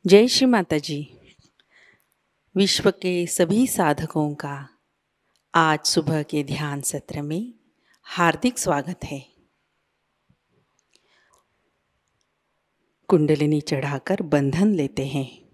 जय श्री माताजी। विश्व के सभी साधकों का आज सुबह के ध्यान सत्र में हार्दिक स्वागत है। कुंडलिनी चढ़ाकर बंधन लेते हैं।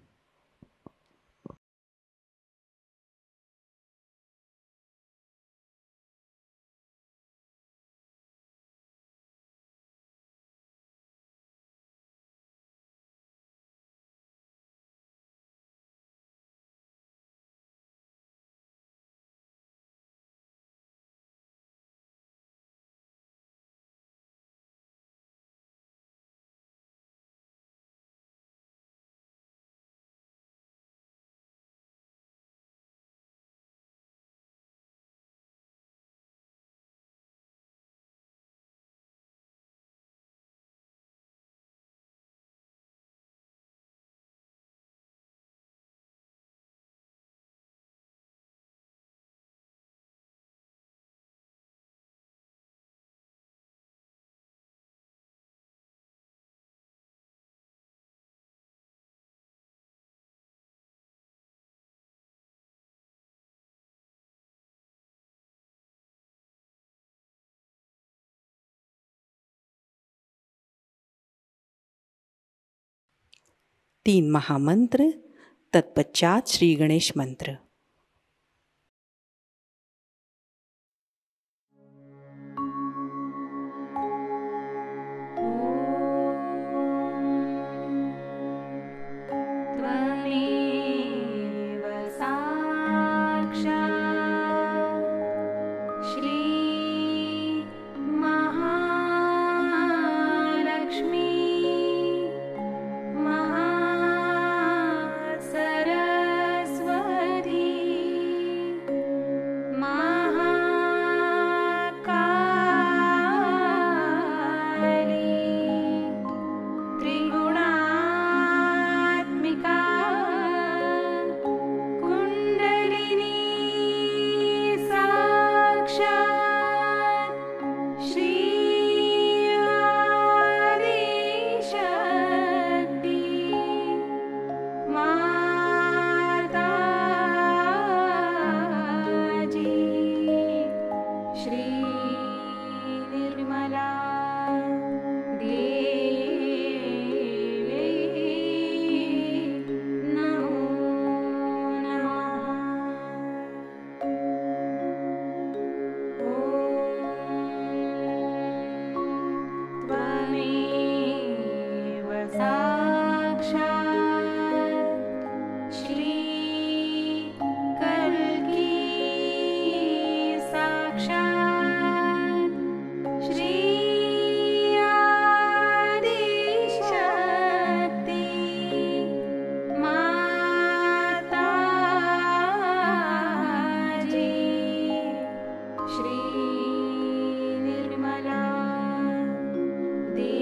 तीन महामंत्र, तत्पश्चात श्री गणेश मंत्र।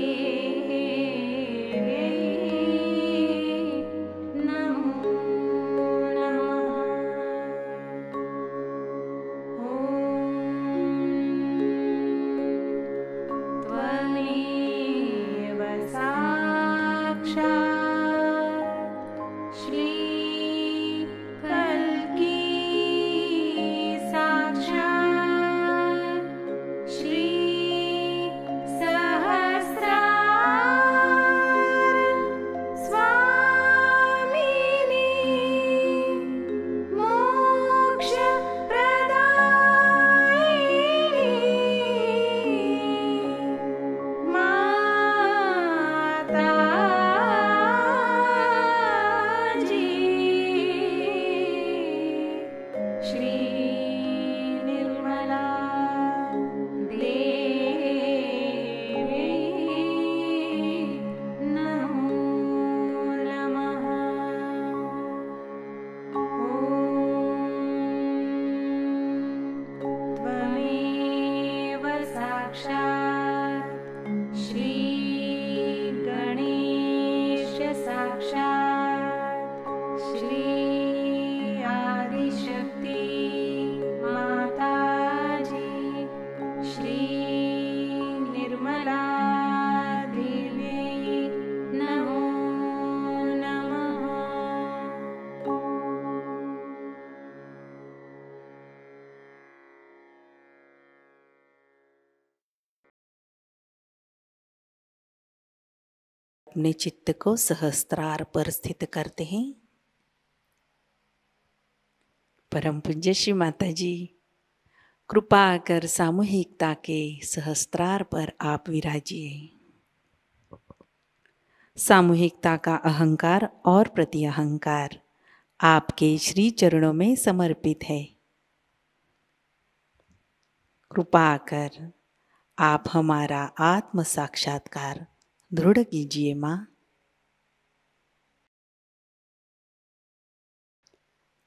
देवी अपने चित्त को सहस्त्रार पर स्थित करते हैं। परम पूज्य श्री माता जी, कृपा कर सामूहिकता के सहस्त्रार पर आप विराजिए। सामूहिकता का अहंकार और प्रति अहंकार आपके श्री चरणों में समर्पित है। कृपा कर आप हमारा आत्म साक्षात्कार दृढ़ कीजिए माँ।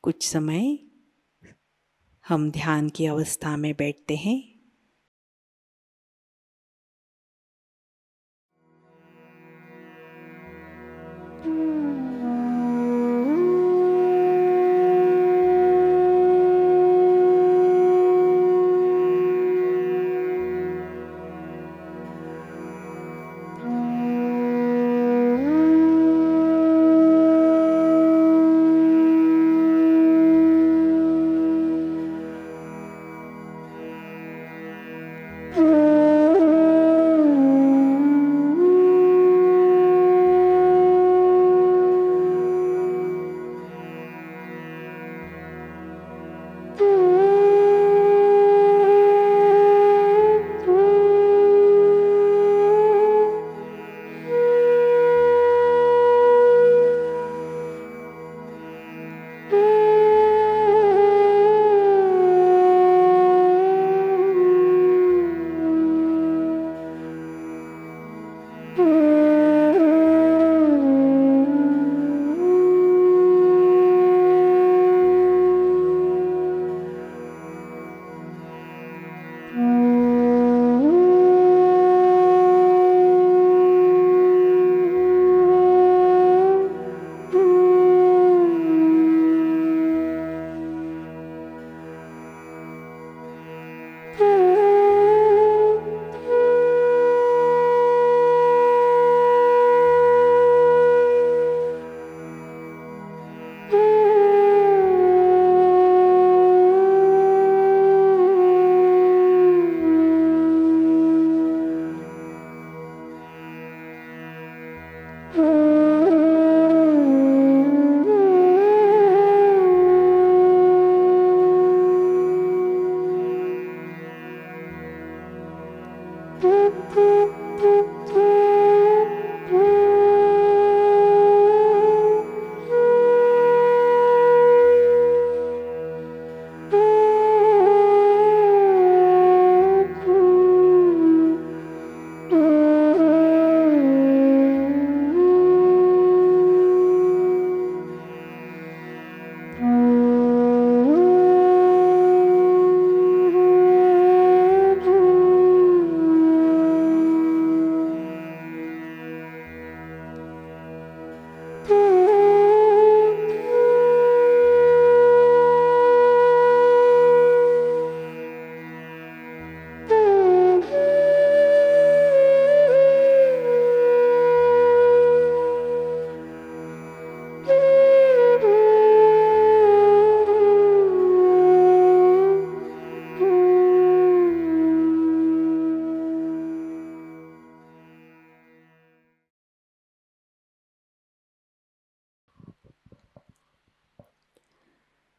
कुछ समय हम ध्यान की अवस्था में बैठते हैं।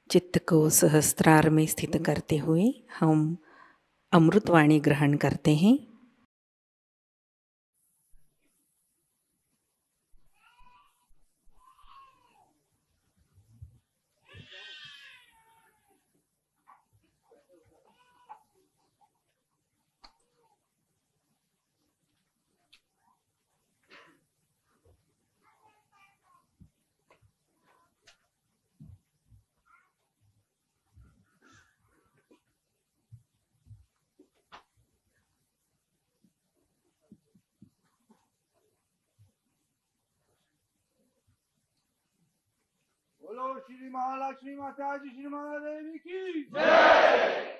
चित्त को सहस्त्रार में स्थित करते हुए हम अमृतवाणी ग्रहण करते हैं। बोलो श्री महालक्ष्मी माताजी श्री माता देवी की जय।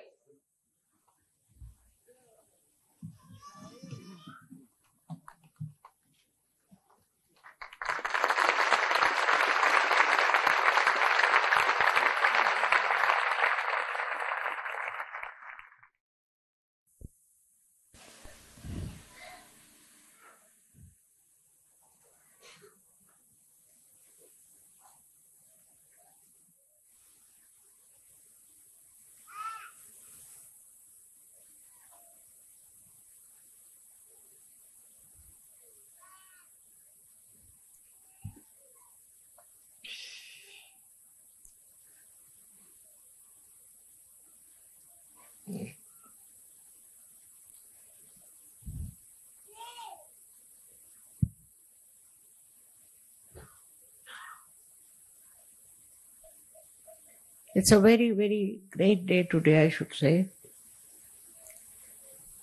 It's a very, very great day today, I should say,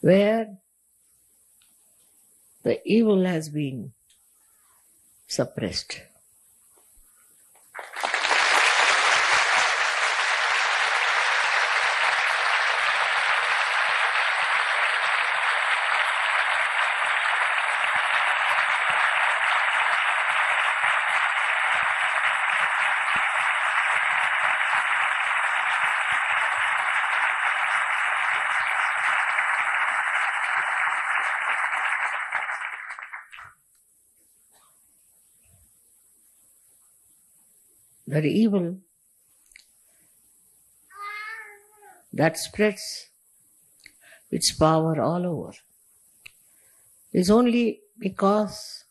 where the evil has been suppressed. The evil that spreads its power all over is only because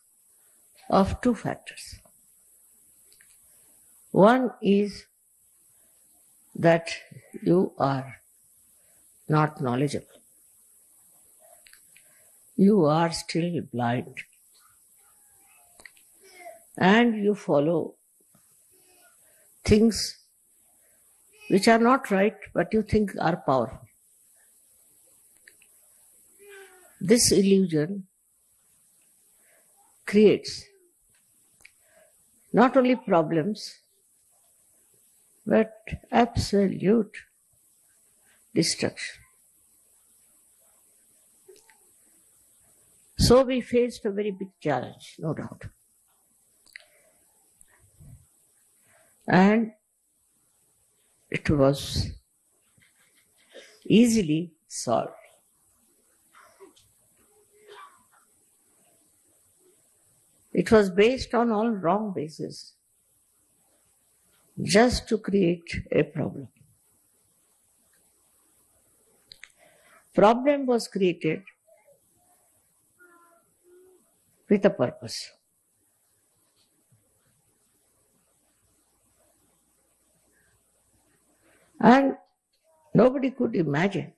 of two factors. One is that you are not knowledgeable. You are still blind. And you follow things which are not right, but you think are powerful. This illusion creates not only problems, but absolute destruction. So we faced a very big challenge, no doubt. And it was easily solved. It was based on all wrong bases, just to create a problem. Problem was created with a purpose. And nobody could imagine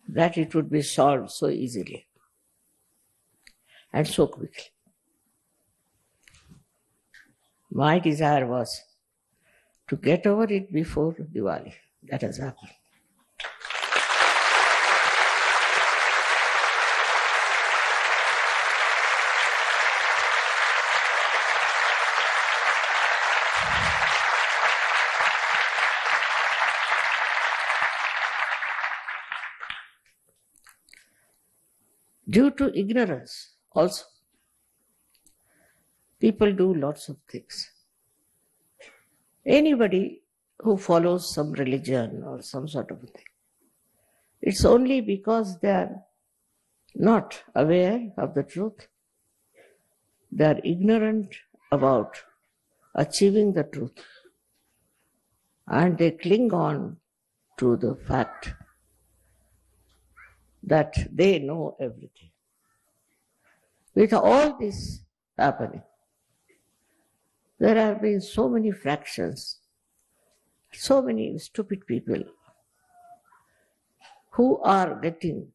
that it would be solved so easily and so quickly. My desire was to get over it before Diwali. That has happened. Due to ignorance also, people do lots of things. Anybody who follows some religion or some sort of a thing, it's only because they are not aware of the truth. They are ignorant about achieving the truth. And they cling on to the fact that they know everything. With all this happening, there have been so many fractions, so many stupid people who are getting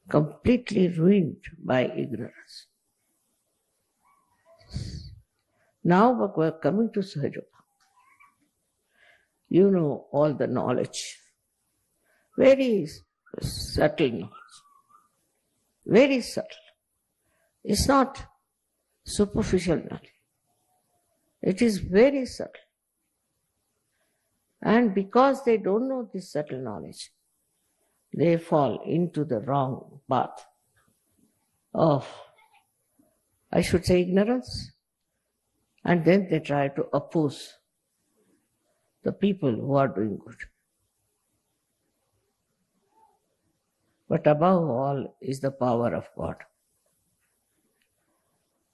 completely ruined by ignorance. Now we're coming to Sahaja. You know all the knowledge. Very subtle knowledge. Very subtle. It's not superficial knowledge. It is very subtle. And because they don't know this subtle knowledge, they fall into the wrong path of, I should say, ignorance. And then they try to oppose the people who are doing good. But above all is the power of God.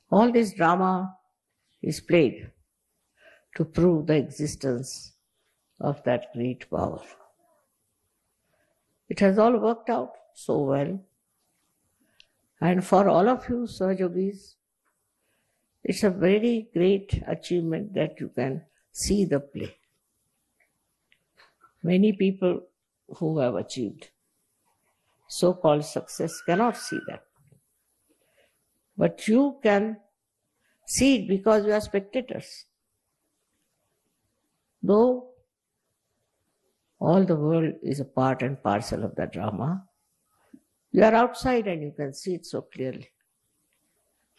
All this drama is played to prove the existence of that great power. It has all worked out so well. And for all of you Sahajogis, it's a very great achievement that you can see the play. Many people who have achieved so-called success cannot see that. But you can see it because you are spectators. Though all the world is a part and parcel of the drama, you are outside and you can see it so clearly.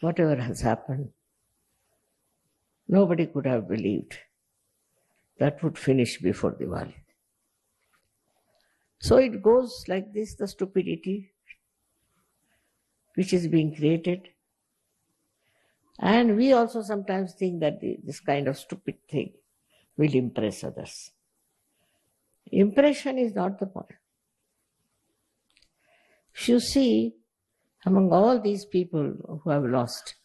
Whatever has happened, nobody could have believed that would finish before Diwali. So it goes like this, the stupidity which is being created. And we also sometimes think that this kind of stupid thing will impress others. Impression is not the point. If you see, among all these people who have lost,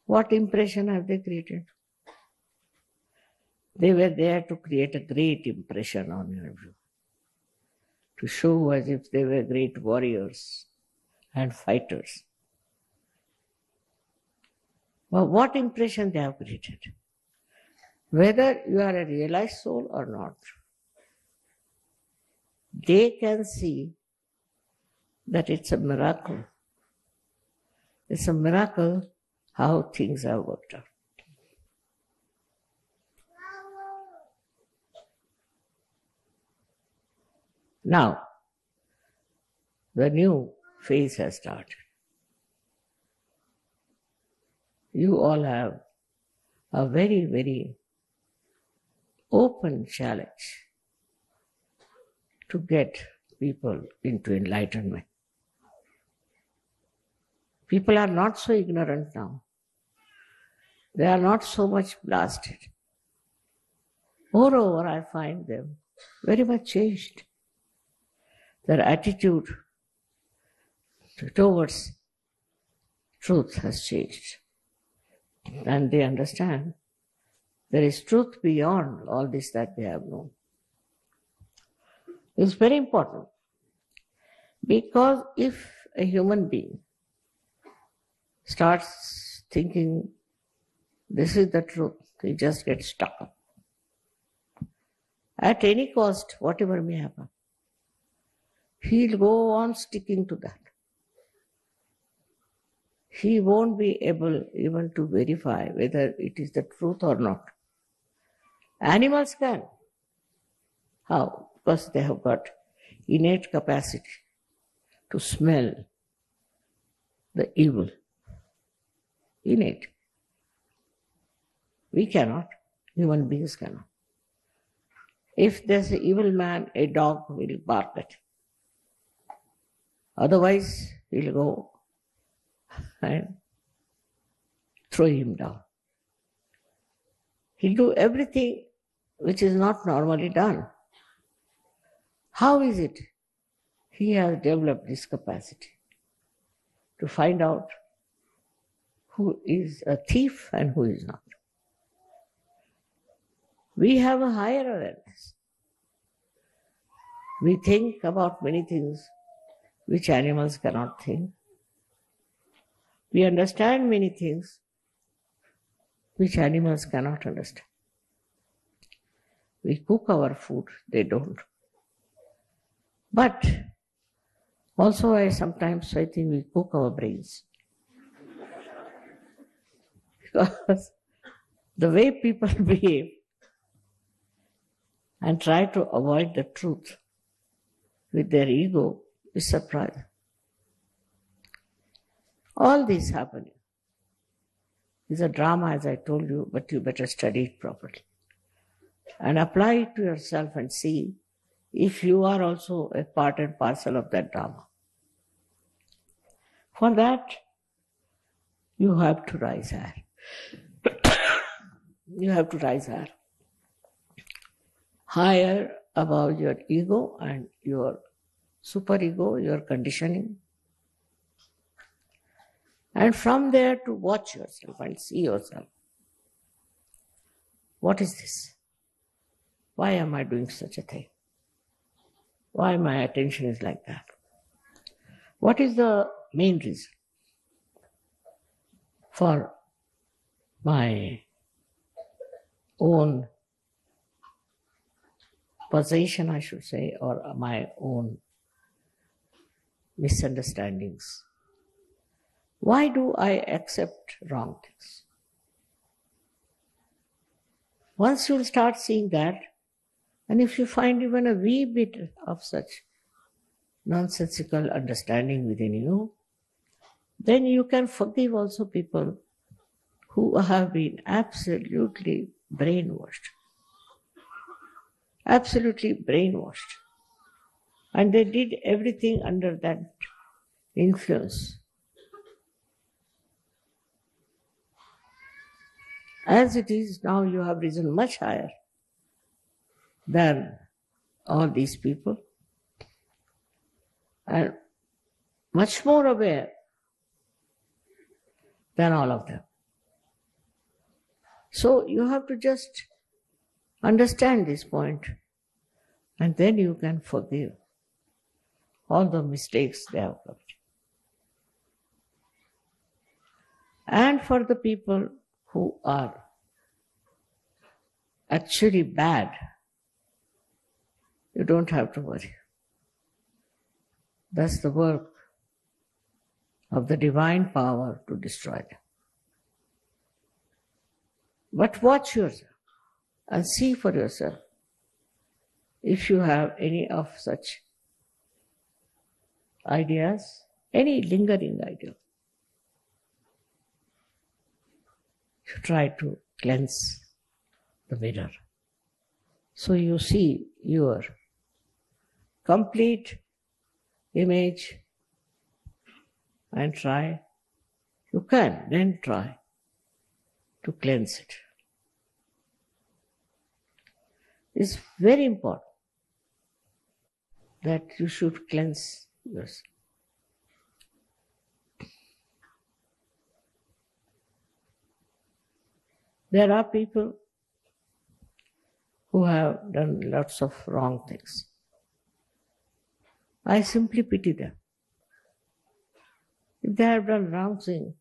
what impression have they created? They were there to create a great impression on you, to show as if they were great warriors and fighters. But what impression they have created? Whether you are a realized soul or not, they can see that it's a miracle. It's a miracle how things have worked out. Now, the new phase has started. You all have a very, very open challenge to get people into enlightenment. People are not so ignorant now. They are not so much blasted. Moreover, I find them very much changed. Their attitude towards truth has changed. And they understand there is truth beyond all this that they have known. It's very important. Because if a human being starts thinking this is the truth, he just gets stuck up. At any cost, whatever may happen, he'll go on sticking to that. He won't be able even to verify whether it is the truth or not. Animals can. How? Because they have got innate capacity to smell the evil. Innate. We cannot. Human beings cannot. If there's an evil man, a dog will bark at him. Otherwise, he'll go and throw him down. He'll do everything which is not normally done. How is it? He has developed this capacity to find out who is a thief and who is not. We have a higher awareness. We think about many things which animals cannot think. We understand many things which animals cannot understand. We cook our food, they don't. But also sometimes I think we cook our brains. Because the way people behave and try to avoid the truth with their ego is surprising. All this happening is a drama, as I told you, but you better study it properly and apply it to yourself and see if you are also a part and parcel of that drama. For that, you have to rise higher. You have to rise higher. Higher above your ego and your superego, your conditioning. And from there to watch yourself and see yourself. What is this? Why am I doing such a thing? Why my attention is like that? What is the main reason for my own possession, I should say, or my own misunderstandings. Why do I accept wrong things? Once you'll start seeing that, and if you find even a wee bit of such nonsensical understanding within you, then you can forgive also people who have been absolutely brainwashed. Absolutely brainwashed. And they did everything under that influence. As it is now, you have risen much higher than all these people and much more aware than all of them. So you have to just understand this point, and then you can forgive all the mistakes they have committed. And for the people who are actually bad, you don't have to worry. That's the work of the divine power to destroy them. But watch yourself and see for yourself if you have any of such ideas, any lingering idea. You try to cleanse the mirror. So you see your complete image and try, you can then try to cleanse it. It's very important that you should cleanse yourself. There are people who have done lots of wrong things. I simply pity them. If they have done wrong thing,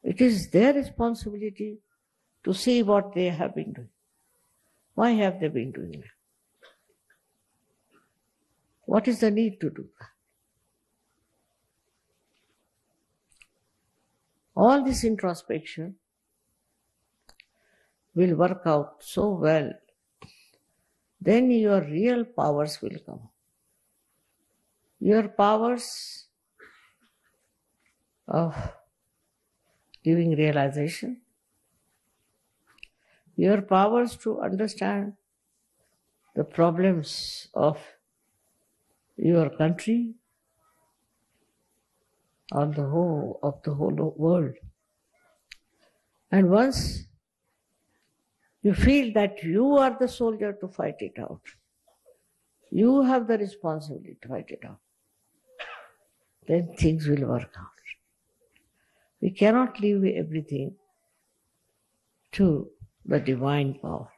it is their responsibility to see what they have been doing. Why have they been doing that? What is the need to do that? All this introspection will work out so well, then your real powers will come. Your powers of giving realization, your powers to understand the problems of your country, of the whole world. And once you feel that you are the soldier to fight it out, you have the responsibility to fight it out, then things will work out. We cannot leave everything to the divine power.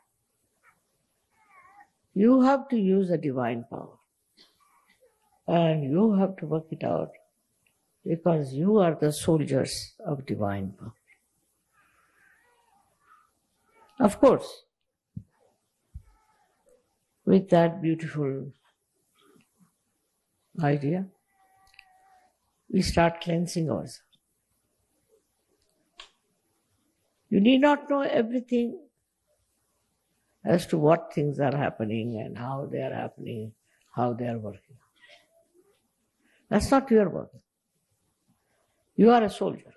You have to use the divine power. And you have to work it out because you are the soldiers of divine power. Of course, with that beautiful idea, we start cleansing ourselves. You need not know everything as to what things are happening and how they are happening, how they are working. That's not your work. You are a soldier.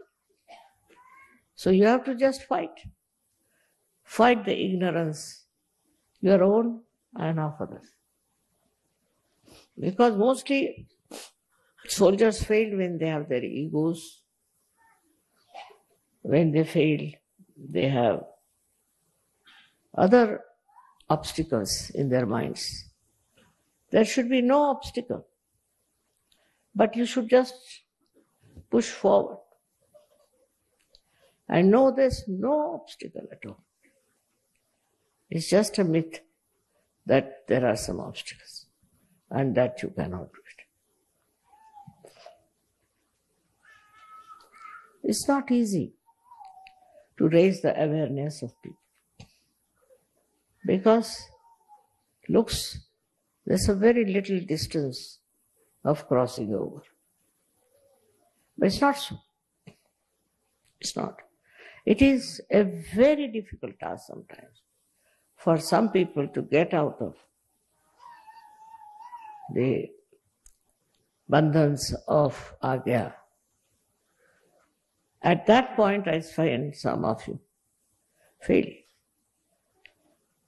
So you have to just fight. Fight the ignorance, your own and of others. Because mostly soldiers fail when they have their egos. When they fail, they have other obstacles in their minds. There should be no obstacle. But you should just push forward and know there's no obstacle at all. It's just a myth that there are some obstacles and that you cannot do it. It's not easy to raise the awareness of people because looks there's a very little distance of crossing over. But it's not so. It's not. It is a very difficult task sometimes for some people to get out of the bandhans of Agya. At that point, I find some of you failing.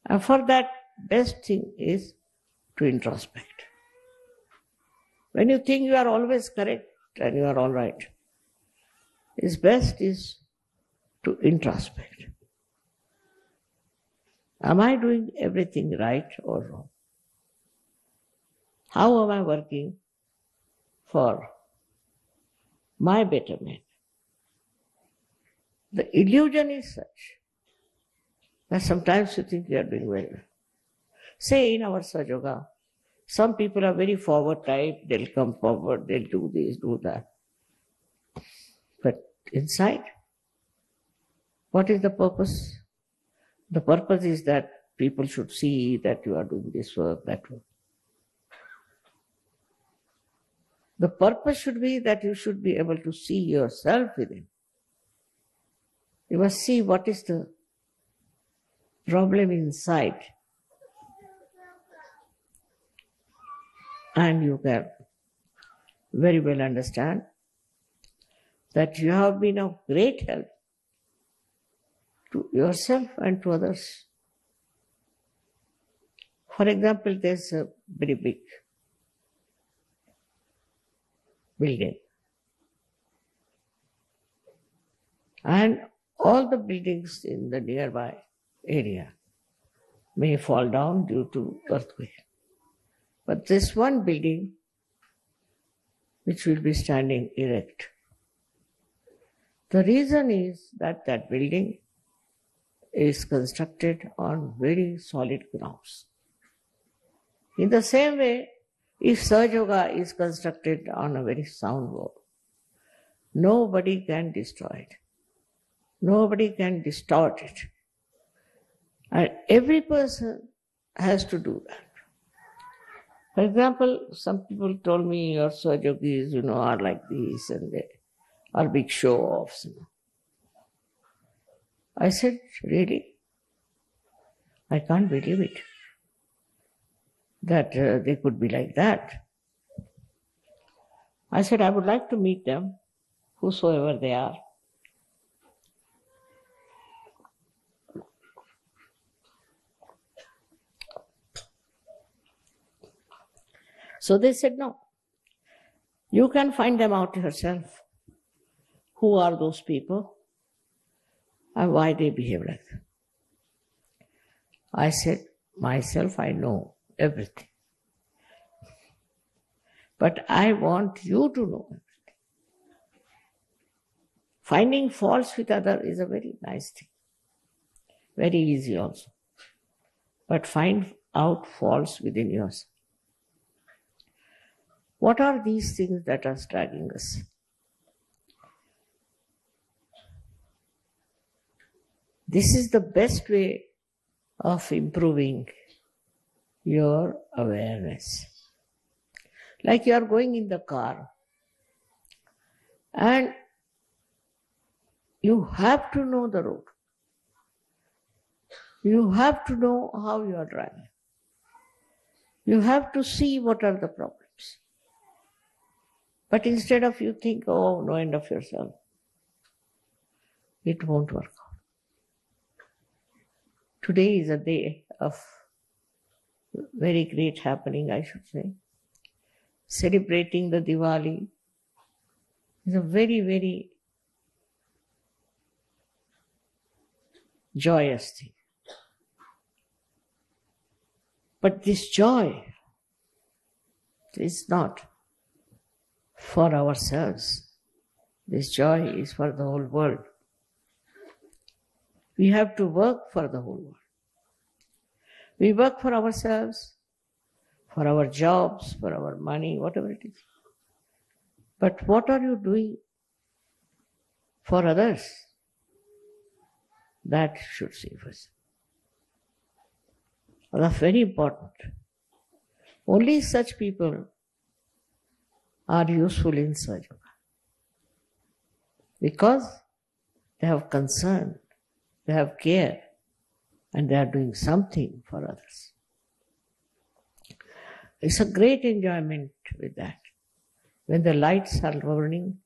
And for that, best thing is to introspect. When you think you are always correct and you are all right, it's best is to introspect. Am I doing everything right or wrong? How am I working for my betterment? The illusion is such that sometimes you think you are doing very well. Say in our Sahaja Yoga, some people are very forward type, they'll come forward, they'll do this, do that. But inside, what is the purpose? The purpose is that people should see that you are doing this work, that work. The purpose should be that you should be able to see yourself within. You must see what is the problem inside. And you can very well understand that you have been of great help to yourself and to others. For example, there's a very big building. And all the buildings in the nearby area may fall down due to earthquake. But this one building, which will be standing erect, the reason is that that building is constructed on very solid grounds. In the same way, if Sahaja Yoga is constructed on a very sound wall, nobody can destroy it. Nobody can distort it. And every person has to do that. For example, some people told me your Sahaja Yogis, are like this and they are big show-offs. I said, really? I can't believe it. That they could be like that. I said, I would like to meet them, whosoever they are. So they said, no, you can find them out yourself. Who are those people and why they behave like that? I said, myself, I know everything. But I want you to know everything. Finding faults with others is a very nice thing. Very easy also. But find out faults within yourself. What are these things that are dragging us? This is the best way of improving your awareness. Like you are going in the car and you have to know the road. You have to know how you are driving. You have to see what are the problems. But instead of you think, oh, no end of yourself, it won't work out. Today is a day of very great happening, I should say. Celebrating the Diwali is a very, very joyous thing. But this joy is not for ourselves. This joy is for the whole world. We have to work for the whole world. We work for ourselves, for our jobs, for our money, whatever it is. But what are you doing for others? That should save us. are very important. Only such people are useful in Sahaja Yoga because they have concern, they have care, and they are doing something for others. It's a great enjoyment with that. When the lights are burning,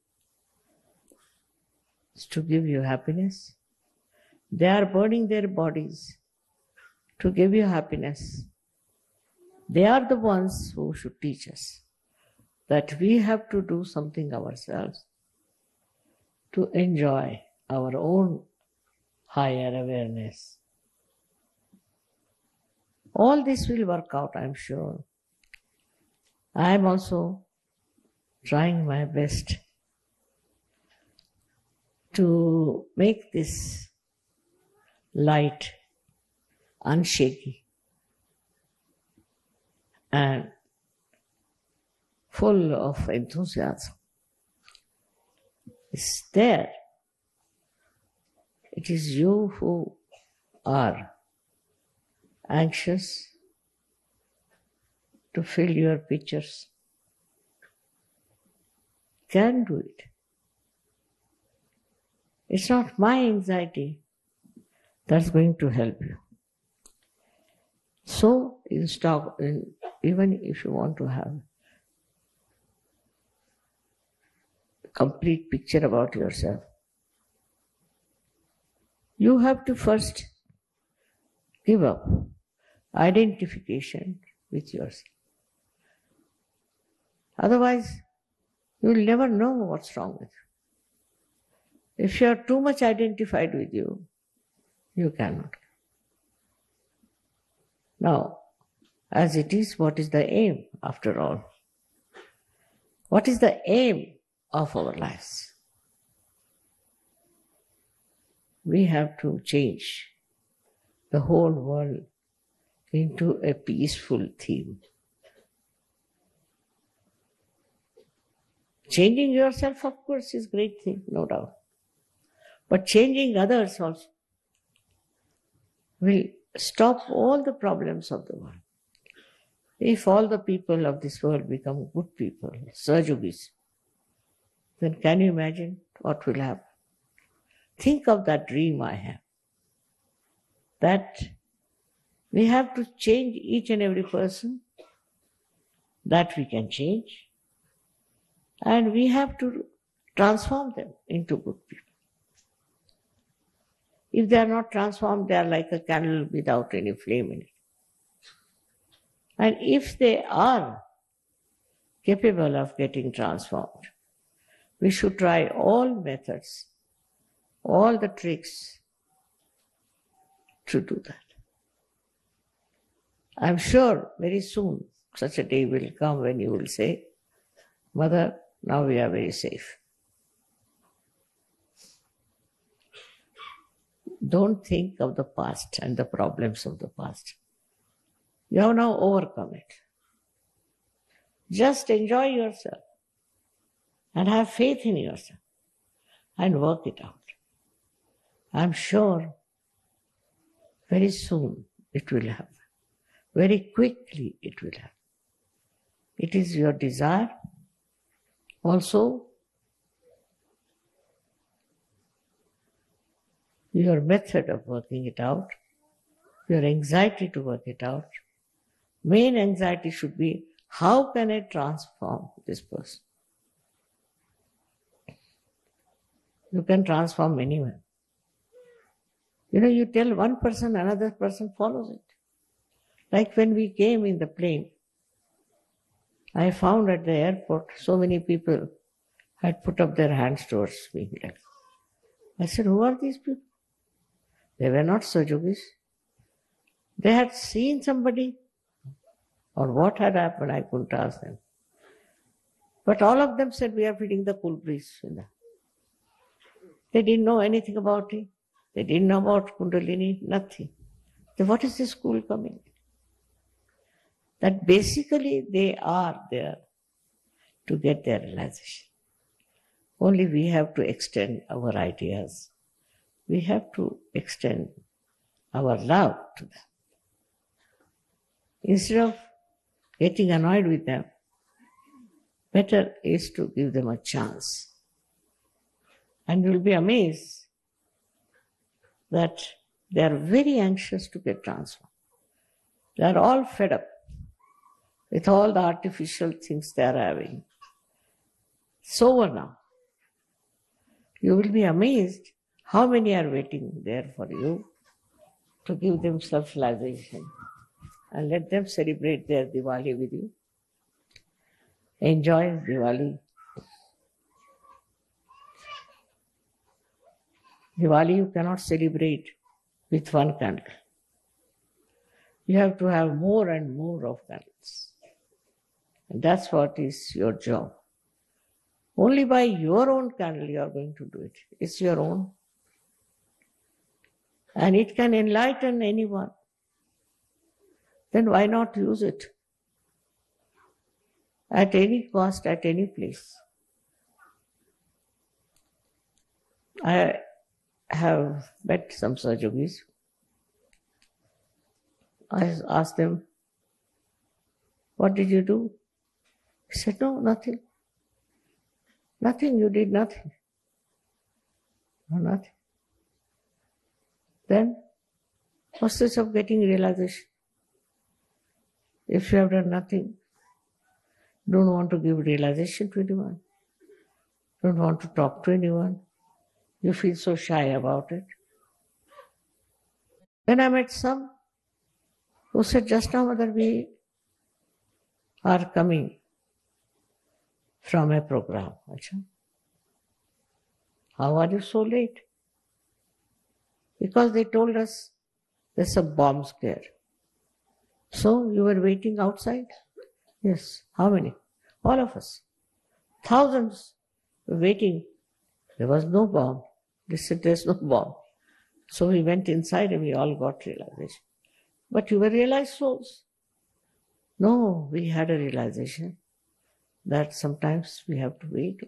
it's to give you happiness. They are burning their bodies to give you happiness. They are the ones who should teach us that we have to do something ourselves to enjoy our own higher awareness. All this will work out, I'm sure. I am also trying my best to make this light unshaky and full of enthusiasm. It's there. It is you who are anxious to fill your pictures. Can do it. It's not my anxiety that's going to help you. So, even if you want to have a complete picture about yourself, you have to first give up identification with yourself. Otherwise, you will never know what's wrong with you. If you are too much identified with you, you cannot. Now, as it is, what is the aim after all? What is the aim of our lives? We have to change the whole world into a peaceful theme. Changing yourself, of course, is a great thing, no doubt. But changing others also will stop all the problems of the world. If all the people of this world become good people, Sahajogis, then can you imagine what will happen? Think of that dream I have. That we have to change each and every person, that we can change, and we have to transform them into good people. If they are not transformed, they are like a candle without any flame in it. And if they are capable of getting transformed, we should try all methods, all the tricks to do that. I'm sure very soon such a day will come when you will say, Mother, now we are very safe. Don't think of the past and the problems of the past. You have now overcome it. Just enjoy yourself and have faith in yourself and work it out. I'm sure very soon it will happen. Very quickly it will happen. It is your desire. Also, your method of working it out, your anxiety to work it out. Main anxiety should be, how can I transform this person? You can transform anyone. You tell one person, another person follows it. Like when we came in the plane, I found at the airport so many people had put up their hands towards me. I said, who are these people? They were not Sahajogis. They had seen somebody, or what had happened, I couldn't ask them. But all of them said, we are feeling the cool breeze. They didn't know anything about it. They didn't know about Kundalini, nothing. So what is this cool coming? That basically they are there to get their realization. Only we have to extend our ideas. We have to extend our love to them. Instead of getting annoyed with them, better is to give them a chance. And you'll be amazed that they are very anxious to get transformed. They are all fed up with all the artificial things they are having. It's over now. You will be amazed how many are waiting there for you to give them self-realization and let them celebrate their Diwali with you. Enjoy Diwali. Diwali you cannot celebrate with one candle. You have to have more and more of candles. And that's what is your job. Only by your own candle you are going to do it. It's your own. And it can enlighten anyone. Then why not use it? At any cost, at any place. I have met some Sahajayogis. I asked them, what did you do? He said, no, nothing. Nothing, you did nothing. No, nothing. Then, what's the use of getting realization? If you have done nothing, don't want to give realization to anyone, don't want to talk to anyone, you feel so shy about it. Then I met some who said, just now, Mother, we are coming from a program. Achha. How are you so late? Because they told us there's a bomb scare. So you were waiting outside? Yes. How many? All of us. Thousands were waiting. There was no bomb. They said there's no bomb. So we went inside and we all got realization. But you were realized souls. No, we had a realization that sometimes we have to wait.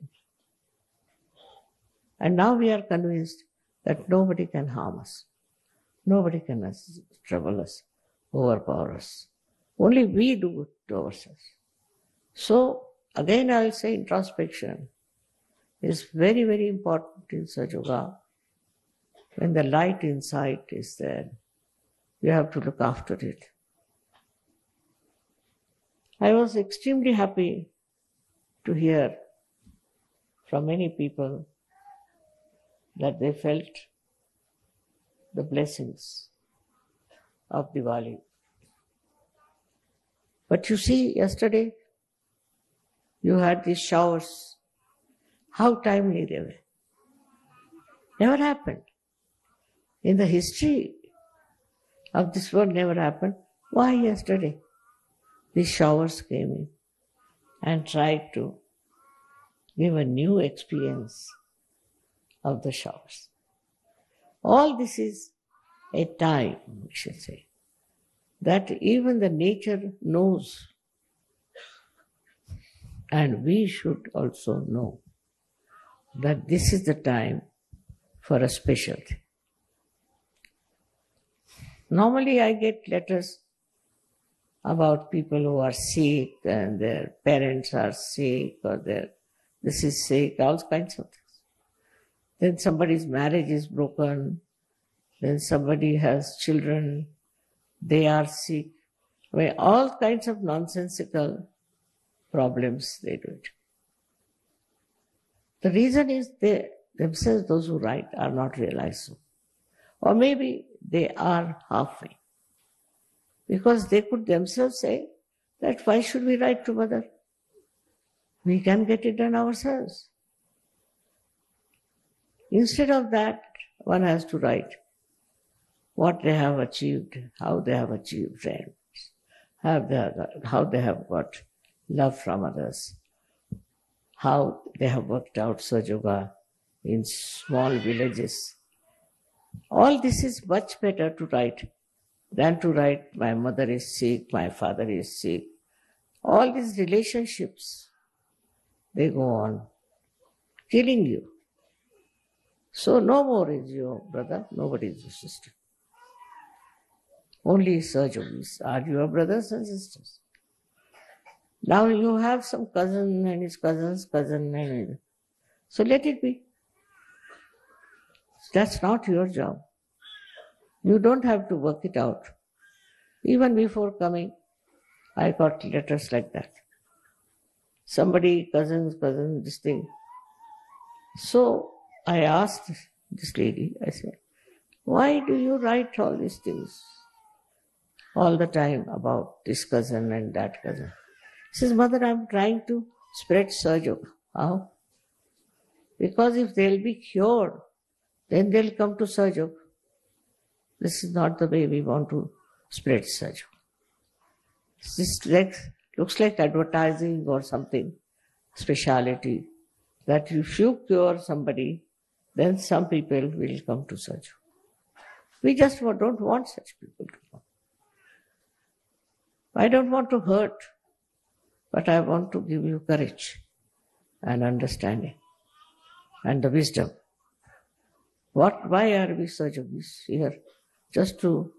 And now we are convinced that nobody can harm us. Nobody can trouble us, overpower us. Only we do it to ourselves. So, again I will say introspection is very, very important in Sahaja Yoga. When the light inside is there, you have to look after it. I was extremely happy to hear from many people that they felt the blessings of Diwali. But you see, yesterday you had these showers. How timely they were. Never happened. In the history of this world, never happened. Why yesterday? These showers came in and tried to give a new experience of the showers. All this is a time, we should say, that even the nature knows, and we should also know that this is the time for a special thing. Normally I get letters about people who are sick and their parents are sick or this is sick, all kinds of things. Then somebody's marriage is broken, then somebody has children, they are sick. I mean, all kinds of nonsensical problems they do it. The reason is they themselves, those who write, are not realized so. Or maybe they are halfway. Because they could themselves say that why should we write to Mother? We can get it done ourselves. Instead of that, one has to write what they have achieved, how they have achieved friends, how they have got love from others, how they have worked out Sahaja Yoga in small villages. All this is much better to write than to write, my mother is sick, my father is sick. All these relationships, they go on killing you. So no more is your brother, nobody is your sister. Only Sahajayogis are your brothers and sisters. Now you have some cousin and his cousin's cousin, and so let it be. That's not your job. You don't have to work it out. Even before coming, I got letters like that. Somebody, cousin, this thing. So I asked this lady, I said, why do you write all these things all the time about this cousin and that cousin? She says, Mother, I'm trying to spread Sahajayoga. How? Because if they'll be cured, then they'll come to Sahajayoga. This is not the way we want to spread Sahajayoga. This looks like advertising or something, speciality, that if you cure somebody, then some people will come to Sahajayoga. We just don't want such people to come. I don't want to hurt, but I want to give you courage and understanding and the wisdom. Why are we Sahajayogis here? Just to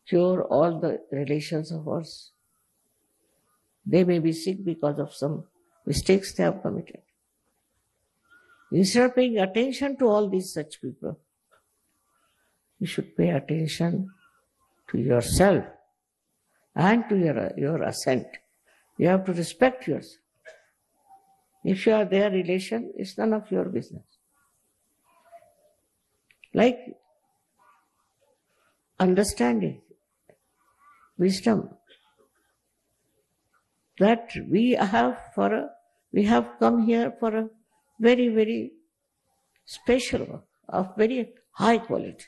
cure all the relations of ours. They may be sick because of some mistakes they have committed. Instead of paying attention to all these such people, you should pay attention to yourself and to your ascent. You have to respect yourself. If you are their relation, it's none of your business. Like understanding, wisdom, that we have come here for a very, very special work of very high quality.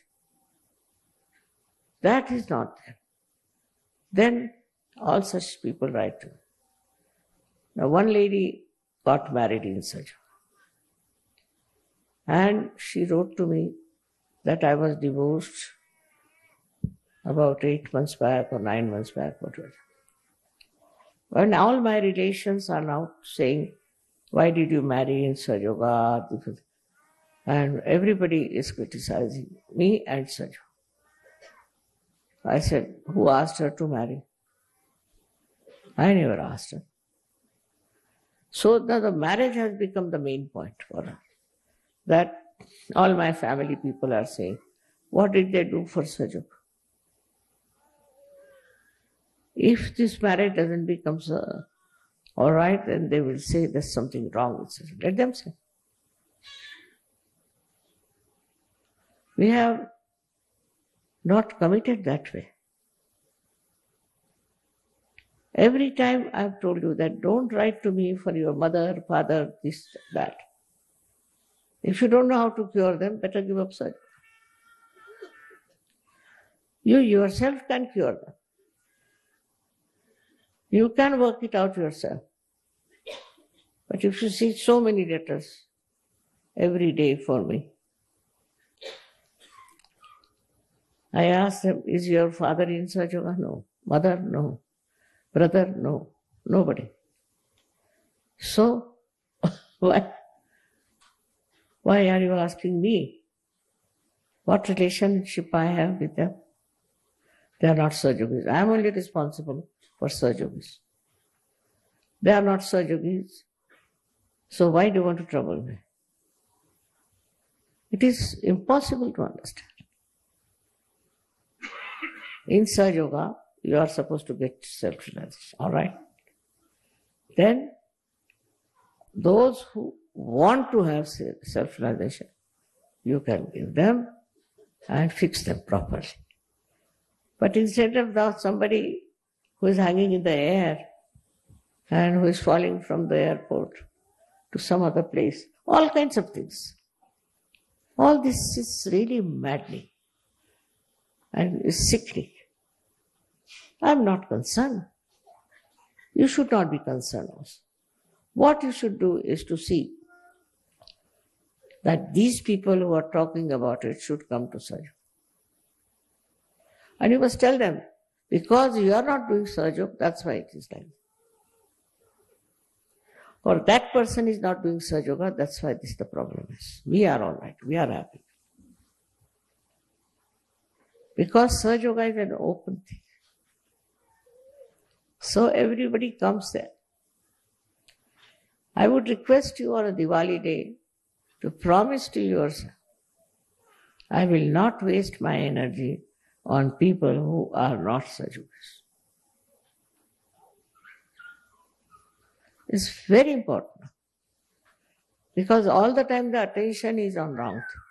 That is not there. Then all such people write to me. Now one lady got married in Sahaja, and she wrote to me that I was divorced about 8 months back or 9 months back, whatever. And all my relations are now saying, why did you marry in Sahajayoga? And everybody is criticizing me and Sahaja. I said, who asked her to marry? I never asked her. So the marriage has become the main point for her. That all my family people are saying, what did they do for Sahaja? If this marriage doesn't become all right, then they will say there's something wrong with Sahaja. Let them say. We have not committed that way. Every time I've told you that don't write to me for your mother, father, this, that. If you don't know how to cure them, better give up Sahaja. You yourself can cure them. You can work it out yourself. But if you see so many letters every day for me, I ask them, is your father in Sahaja? No. Mother? No. Brother? No. Nobody. So, why are you asking me? What relationship I have with them? They are not Sahajayogis. I am only responsible for Sahajayogis. They are not Sahajayogis. So why do you want to trouble me? It is impossible to understand. In Sahajayoga, you are supposed to get self-realization, all right? Then, those who want to have self-realization, you can give them and fix them properly. But instead of somebody who is hanging in the air and who is falling from the airport to some other place, all kinds of things. All this is really maddening and is sickening. I am not concerned. You should not be concerned also. What you should do is to see that these people who are talking about it should come to Sahaja. And you must tell them, because you are not doing Sahaja, that's why it is like this. Or that person is not doing Sahaja, that's why this the problem is. We are all right, we are happy. Because Sahaja Yoga is an open thing. So everybody comes there. I would request you on a Diwali day to promise to yourself, I will not waste my energy on people who are not Sahaja Yogas. It's very important because all the time the attention is on wrong thing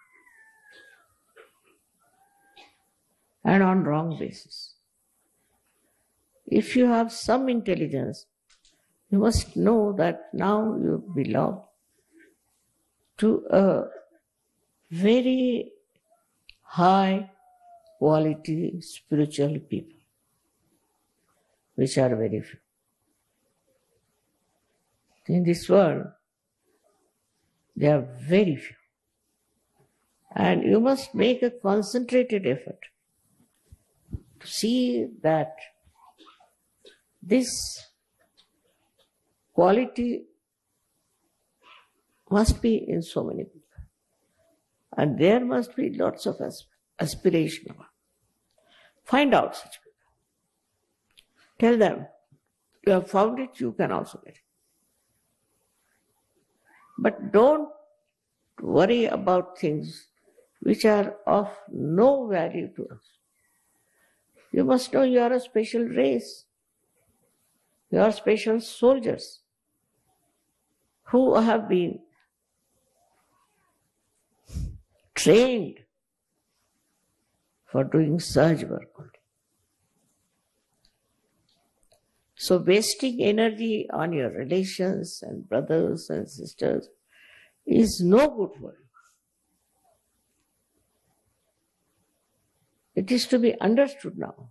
and on wrong basis. If you have some intelligence, you must know that now you belong to a very high quality spiritual people, which are very few. In this world, they are very few. And you must make a concentrated effort to see that this quality must be in so many people. And there must be lots of aspiration. Find out such people. Tell them, you have found it, you can also get it. But don't worry about things which are of no value to us. You must know you are a special race. You are special soldiers who have been trained for doing Sahaja work only. So wasting energy on your relations and brothers and sisters is no good for you. It is to be understood now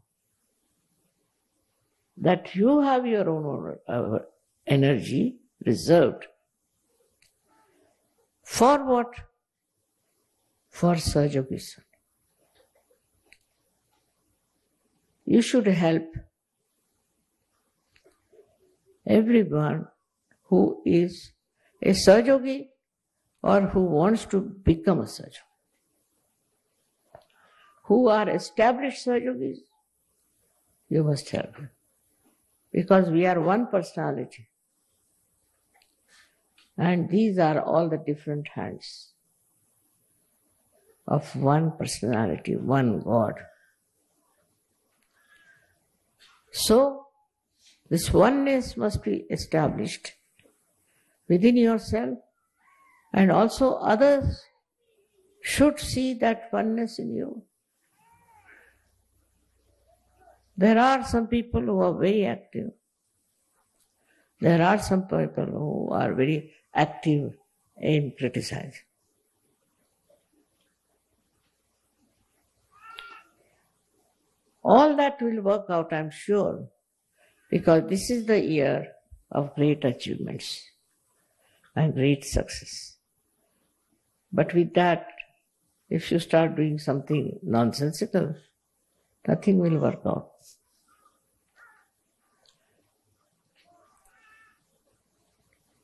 that you have your own energy reserved. For what? For Sahaja Yoga. You should help everyone who is a Sahaja Yogi or who wants to become a Sahaja Yogi. Who are established Sahaja Yogis, you must help them. Because we are one personality. And these are all the different hands of one personality, one God. So, this oneness must be established within yourself, and also others should see that oneness in you. There are some people who are very active. There are some people who are very active in criticizing. All that will work out, I'm sure, because this is the year of great achievements and great success. But with that, if you start doing something nonsensical, nothing will work out.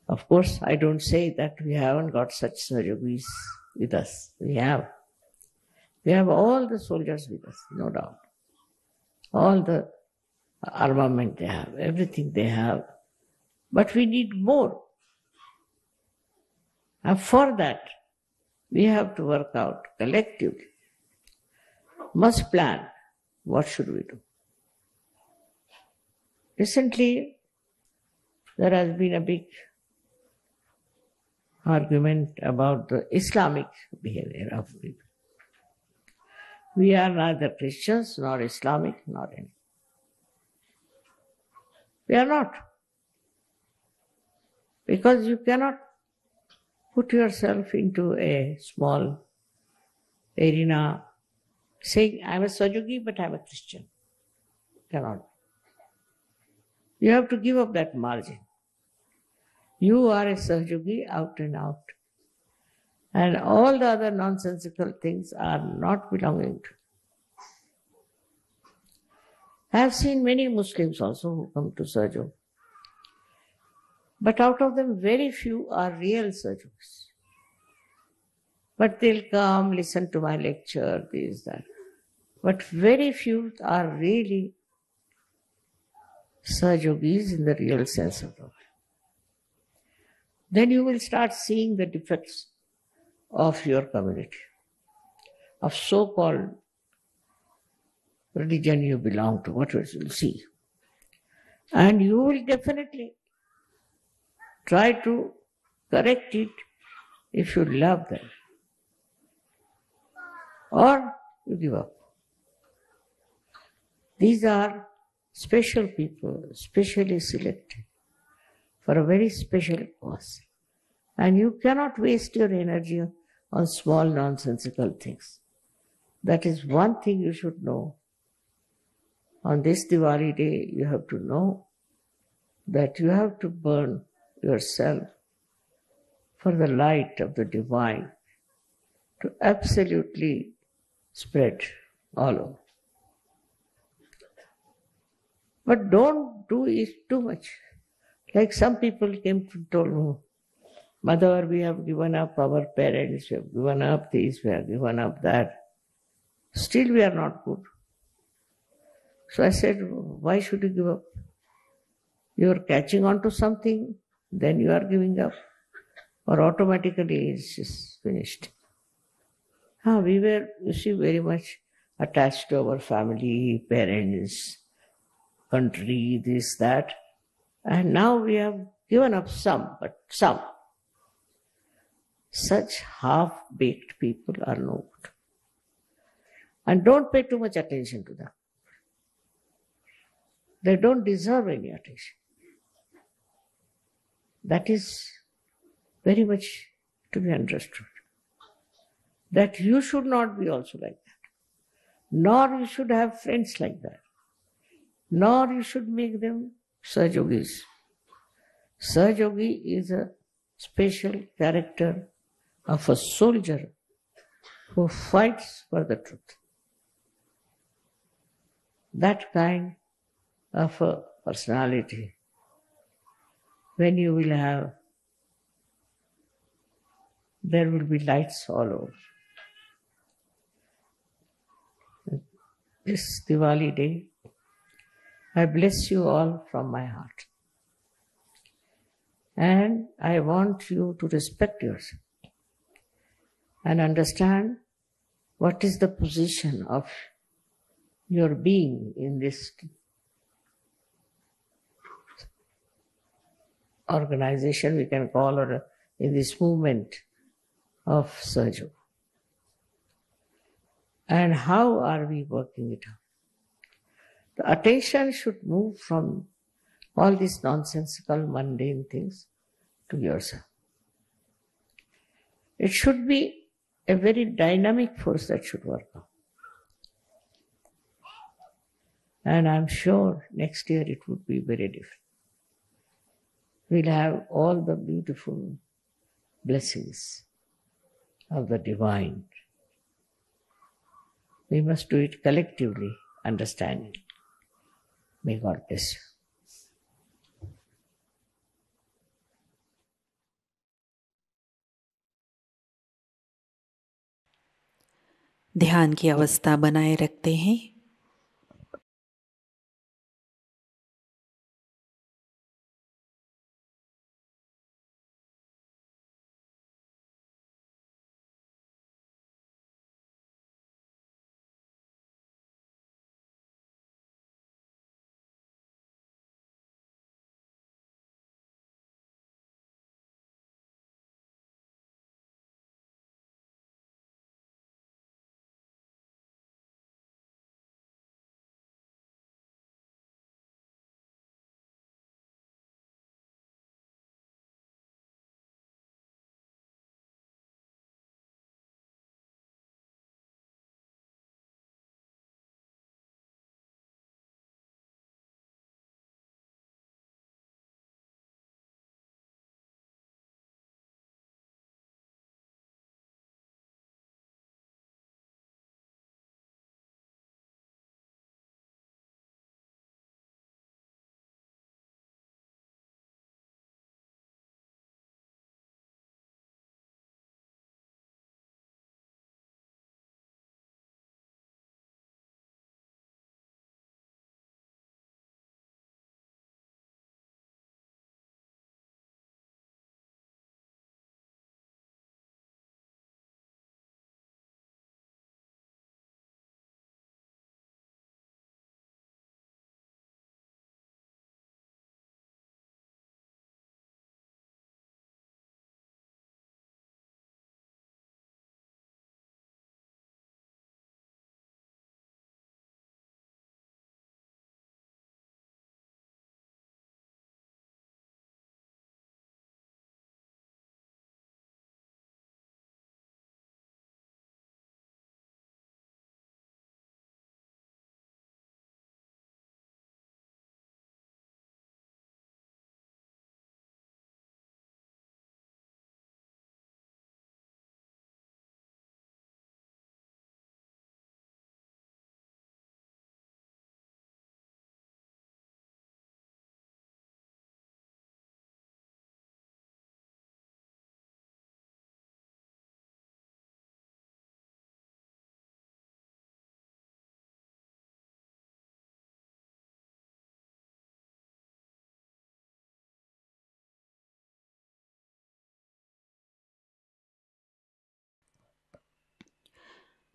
Of course, I don't say that we haven't got such Sahaja Yogis with us. We have. We have all the soldiers with us, no doubt. All the armament they have, everything they have. But we need more. And for that, we have to work out collectively. Must plan. What should we do? Recently, there has been a big argument about the Islamic behavior of people. We are neither Christians nor Islamic nor any. We are not. Because you cannot put yourself into a small arena saying, I'm a Sahaja Yogi, but I'm a Christian. Cannot. You have to give up that margin. You are a Sahaja Yogi out and out. And all the other nonsensical things are not belonging to you. I have seen many Muslims also who come to Sahaja Yoga. But out of them, very few are real Sahaja Yogis. But they'll come, listen to my lecture, this, that. But very few are really Sahajogis in the real sense of the word. Then you will start seeing the defects of your community, of so-called religion you belong to, what you will see. And you will definitely try to correct it if you love them. Or you give up. These are special people, specially selected for a very special cause. And you cannot waste your energy on small nonsensical things. That is one thing you should know. On this Diwali day, you have to know that you have to burn yourself for the light of the divine to absolutely spread all over. But don't do it too much. Like some people came to told me, Mother, we have given up our parents, we have given up this, we have given up that. Still we are not good. So I said, why should you give up? You are catching on to something, then you are giving up. Or automatically it's just finished. We were, you see, very much attached to our family, parents, country, this, that. And now we have given up some, but some. Such half-baked people are no good. And don't pay too much attention to them. They don't deserve any attention. That is very much to be understood. That you should not be also like that. Nor you should have friends like that. Nor you should make them Sahajogis. Sahajogi is a special character of a soldier who fights for the truth. That kind of a personality, when you will have, there will be lights all over. This Diwali day, I bless you all from my heart. And I want you to respect yourself and understand what is the position of your being in this organization, we can call, or in this movement of Sahaja. And how are we working it out? The attention should move from all these nonsensical, mundane things to yourself. It should be a very dynamic force that should work out. And I'm sure next year it would be very different. We'll have all the beautiful blessings of the divine. We must do it collectively, understanding. May God bless you. ध्यान की अवस्था बनाए रखते हैं।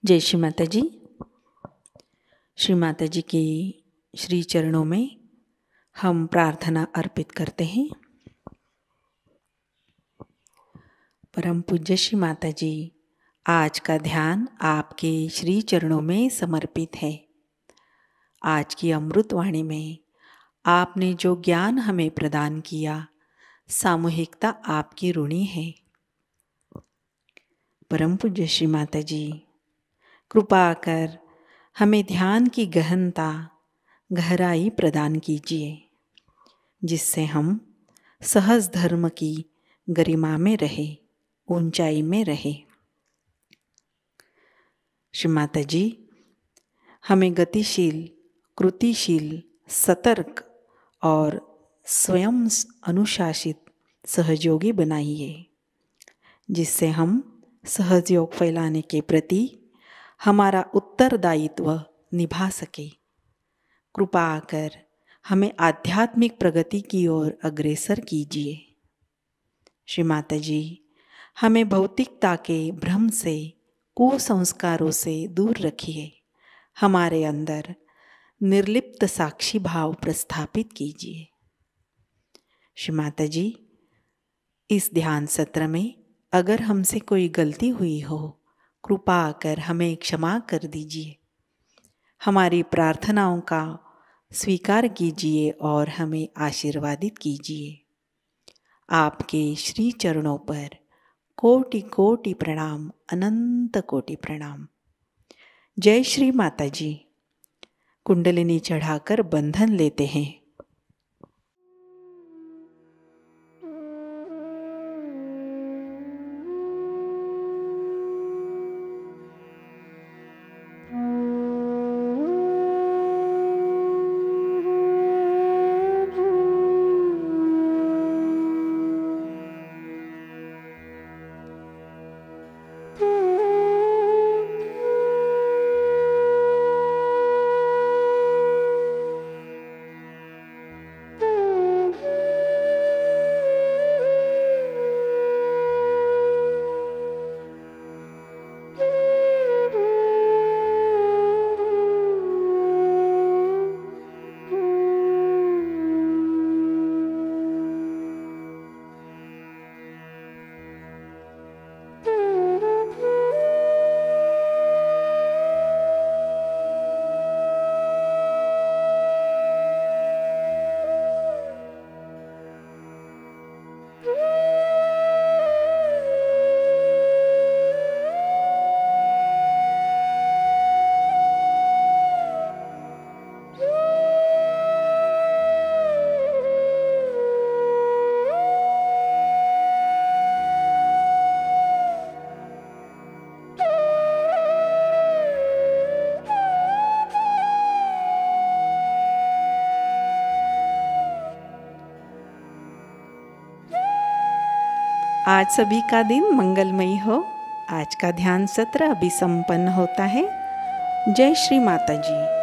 जय श्री माता जी। श्री माता जी के श्री चरणों में हम प्रार्थना अर्पित करते हैं। परम पूज्य श्री माता जी, आज का ध्यान आपके श्री चरणों में समर्पित है। आज की अमृतवाणी में आपने जो ज्ञान हमें प्रदान किया, सामूहिकता आपकी ऋणी है। परम पूज्य श्री माता जी, कृपा कर हमें ध्यान की गहनता, गहराई प्रदान कीजिए, जिससे हम सहज धर्म की गरिमा में रहे, ऊंचाई में रहे। श्री माता जी, हमें गतिशील, कृतिशील, सतर्क और स्वयं अनुशासित सहयोगी बनाइए, जिससे हम सहयोग फैलाने के प्रति हमारा उत्तरदायित्व निभा सके। कृपा कर हमें आध्यात्मिक प्रगति की ओर अग्रसर कीजिए। श्री माता जी, हमें भौतिकता के भ्रम से, कुसंस्कारों से दूर रखिए। हमारे अंदर निर्लिप्त साक्षी भाव प्रस्थापित कीजिए। श्री माता जी, इस ध्यान सत्र में अगर हमसे कोई गलती हुई हो, कृपा कर हमें क्षमा कर दीजिए। हमारी प्रार्थनाओं का स्वीकार कीजिए और हमें आशीर्वादित कीजिए। आपके श्री चरणों पर कोटि कोटि प्रणाम, अनंत कोटि प्रणाम। जय श्री माता जी। कुंडलिनी चढ़ाकर बंधन लेते हैं। आज सभी का दिन मंगलमयी हो। आज का ध्यान सत्र अभी संपन्न होता है। जय श्री माता जी।